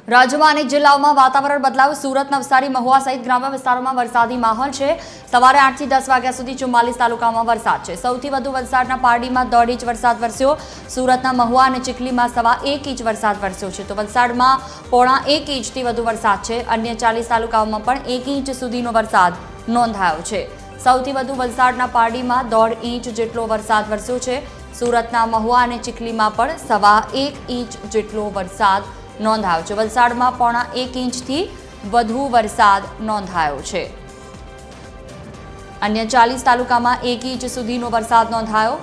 રાજ્યમાં અનેક જિલ્લાઓમાં વાતાવરણ બદલાયું। સુરત, નવસારી, મહુવા સહિત ગ્રામ્ય વિસ્તારોમાં વરસાદી માહોલ છે। સવારે 8 થી 10 વાગ્યા સુધી 44 તાલુકામાં વરસાદ છે। સૌથી વધુ વલસાડના પારડીમાં 1.5 ઇંચ વરસાદ વરસ્યો। સુરતના મહુવા અને ચીખલીમાં 1.25 ઇંચ વરસાદ વરસ્યો છે, તો વલસાડમાં 0.25 ઇંચથી વધુ વરસાદ છે। અન્ય 40 તાલુકાઓમાં પણ 1 ઇંચ સુધીનો વરસાદ નોંધાયો છે। સૌથી વધુ વલસાડના પારડીમાં 1.5 ઇંચ જેટલો વરસાદ વરસ્યો છે। સુરતના મહુવા અને ચીખલીમાં પણ 1.25 ઇંચ જેટલો વરસાદ નોંધાયો છે। વલસાડમાં 0.25 ઇંચથી વધુ વરસાદ નોંધાયો છે। અન્ય 40 તાલુકામાં 1 ઇંચ સુધીનો વરસાદ નોંધાયો।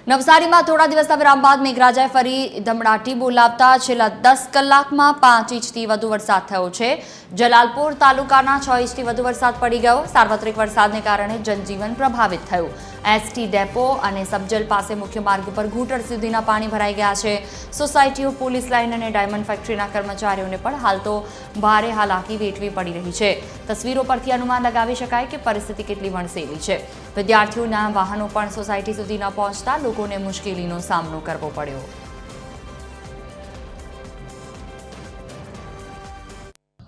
નવસારીમાં થોડા દિવસના વિરામ બાદ મેઘરાજાએ ફરી ધમડાટી બોલાવતા છેલ્લા 10 કલાકમાં 5 ઇંચથી વધુ વરસાદ થયો છે। જલાલપુર તાલુકાના 6 ઇંચથી વધુ વરસાદ પડી ગયો। સાર્વત્રિક વરસાદને કારણે જનજીવન પ્રભાવિત થયું। એસટી ડેપો અને સબજલ પાસે મુખ્ય માર્ગ પર ઘૂંટણ સુધીના પાણી ભરાઈ ગયા છે। સોસાયટીઓ, પોલીસ લાઇન અને ડાયમંડ ફેક્ટરીના કર્મચારીઓને પણ હાલ તો ભારે હાલાકી વેઠવી પડી રહી છે। તસવીરો પરથી અનુમાન લગાવી શકાય કે પરિસ્થિતિ કેટલી વણસેલી છે। વિદ્યાર્થીઓના વાહનો પણ સોસાયટી સુધી ન પહોંચતા લોકોને મુશ્કેલીનો સામનો કરવો પડ્યો।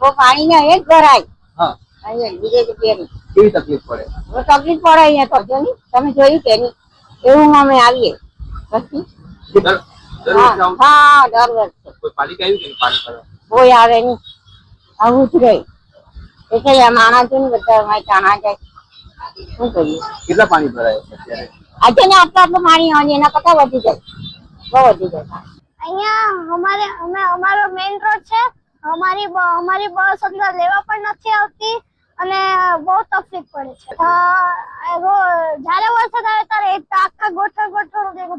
वो पानी में एक भराई हाँ अरे बीजे के पेड़ केवी तकलीफ पड़े वो तकलीफ पड़े અહીંયા તો જો ની તમે જોયું કે નહીં એવું અમે આવીએ પછી डर डर હા जाऊं હા ડર વર્ષે कोई पालिका आई कि पानी पर કોઈ આવે નહીં આવું જ રહે એટલે આ માણસોને બધા અમારે ચાણા જાય શું કરીએ कितना पानी भरा है અત્યારે આજે ને આટલું પાણી આવે એના કરતા વધી જાય બહુ વધી જાય અહીંયા અમારો મેઇન રોડ છે। અમારી બસ અંદર લેવા પણ નથી આવતી અને બહુ તકલીફ પડે છે। જ્યારે વરસાદ આવે ત્યારે આખા ગોઠણ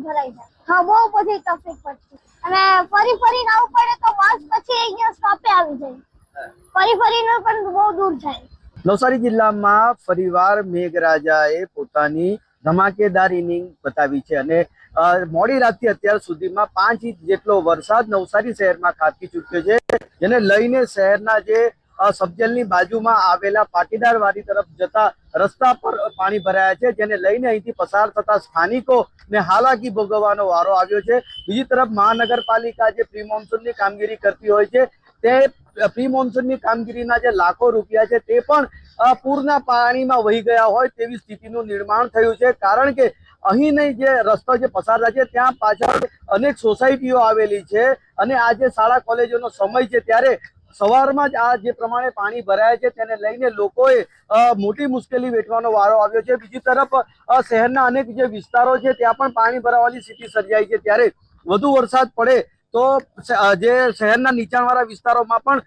ભરાઈ જાય। હા, બહુ બધી તકલીફ પડતી અને ફરીને આવવું પડે તો બસ પછી અહીંયા સ્ટોપે આવી જાય। ફરીને પણ બહુ દૂર જાય। નવસારી જિલ્લામાં ફરીવાર મેઘરાજાએ પોતાની ધમાકેદાર ઇનિંગ બતાવી છે અને મોડી રાતથી અત્યાર સુધીમાં 5 ઇંચ જેટલો વરસાદ નવસારી શહેરમાં ખાબકી ચૂક્યો છે, જેને લઈને શહેરના જે સબજલની બાજુમાં આવેલા પાટીદાર વાડી તરફ જતા રસ્તા પર પાણી ભરાયા છે, જેને લઈને અહીંથી પસાર થતા સ્થાનિકોને હાલાકી ભોગવવાનો વારો આવ્યો છે। બીજી તરફ મહાનગરપાલિકા જે પ્રી મોન્સૂનની કામગીરી કરતી હોય છે, તે પ્રી મોન્સૂનની કામગીરીના જે લાખો રૂપિયા છે તે પણ પૂરના પાણીમાં વહી ગયા હોય તેવી સ્થિતિનું નિર્માણ થયું છે। કારણ કે અહીંની જે રસ્તો જે પસાર થાય છે ત્યાં પાછળ અનેક સોસાયટીઓ આવેલી છે અને આ જે શાળા કોલેજોનો સમય છે ત્યારે સવારમાં જ આ જે પ્રમાણે પાણી ભરાય છે તેને લઈને લોકોએ મોટી મુશ્કેલી વેઠવાનો વારો આવ્યો છે। બીજી તરફ શહેરના અનેક જે વિસ્તારો છે ત્યાં પણ પાણી ભરાવાની સ્થિતિ સર્જાઈ છે, ત્યારે વધુ વરસાદ પડે તો જે શહેરના નીચાણવાળા વિસ્તારોમાં પણ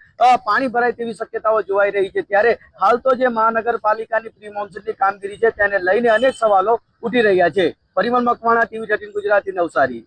પાણી ભરાય તેવી શક્યતાઓ જોવાઈ રહી છે। ત્યારે હાલ તો જે મહાનગરપાલિકાની પ્રી મોન્સૂનની કામગીરી છે તેને લઈને અનેક સવાલો ઉઠી રહ્યા છે। પરિમલ મકવાણા, TV 13 ગુજરાતી, નવસારી।